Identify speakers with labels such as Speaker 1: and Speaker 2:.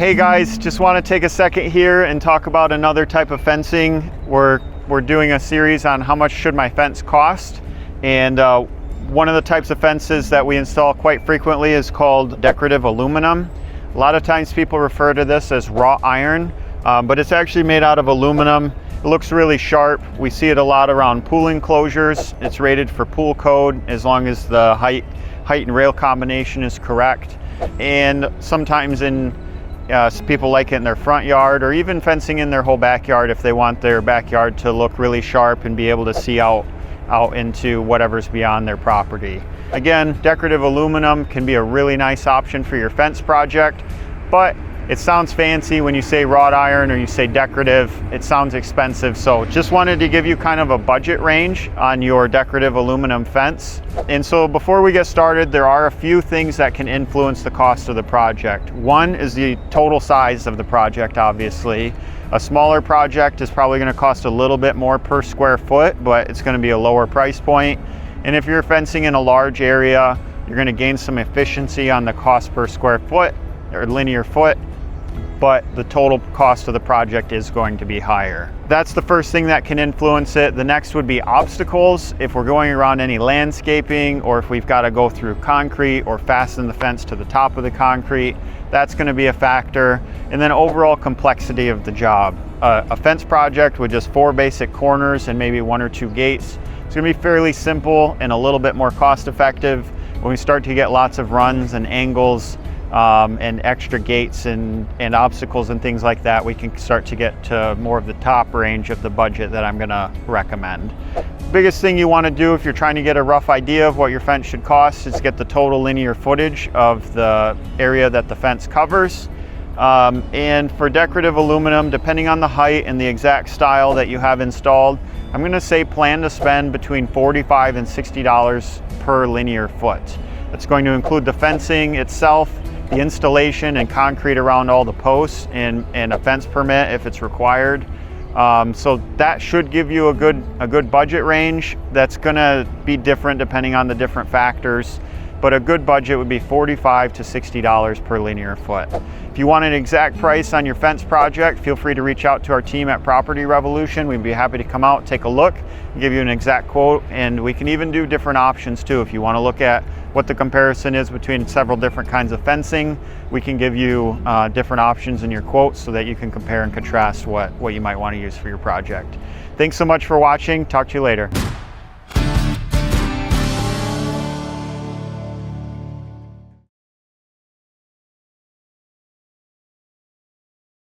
Speaker 1: Hey guys, just want to take a second here and talk about another type of fencing. We're doing a series on how much should my fence cost, and one of the types of fences that we install quite frequently is called decorative aluminum. A lot of times people refer to this as wrought iron, but it's actually made out of aluminum. It looks really sharp. We see it a lot around pool enclosures. It's rated for pool code as long as the height and rail combination is correct. And sometimes people like it in their front yard, or even fencing in their whole backyard if they want their backyard to look really sharp and be able to see out into whatever's beyond their property. Again, decorative aluminum can be a really nice option for your fence project, but it sounds fancy when you say wrought iron or you say decorative. It sounds expensive, so just wanted to give you kind of a budget range on your decorative aluminum fence. And so before we get started, there are a few things that can influence the cost of the project. One is the total size of the project, obviously. A smaller project is probably going to cost a little bit more per square foot, but it's going to be a lower price point. And if you're fencing in a large area, you're going to gain some efficiency on the cost per square foot or linear foot, but the total cost of the project is going to be higher. That's the first thing that can influence it. The next would be obstacles. If we're going around any landscaping, or if we've got to go through concrete or fasten the fence to the top of the concrete, that's going to be a factor. And then overall complexity of the job. A fence project with just 4 basic corners and maybe 1 or 2 gates, it's going to be fairly simple and a little bit more cost effective. When we start to get lots of runs and angles, and extra gates and obstacles and things like that, we can start to get to more of the top range of the budget that I'm going to recommend. Biggest thing you want to do if you're trying to get a rough idea of what your fence should cost is get the total linear footage of the area that the fence covers. And for decorative aluminum, depending on the height and the exact style that you have installed, I'm going to say plan to spend between $45 and $60 per linear foot. That's going to include the fencing itself, the installation and concrete around all the posts, and a fence permit if it's required. So that should give you a good budget range. That's gonna be different depending on the different factors, but a good budget would be $45 to $60 per linear foot. If you want an exact price on your fence project, feel free to reach out to our team at Property Revolution. We'd be happy to come out, take a look, and give you an exact quote, and we can even do different options too. If you want to look at what the comparison is between several different kinds of fencing, we can give you different options in your quotes so that you can compare and contrast what you might want to use for your project. Thanks so much for watching. Talk to you later.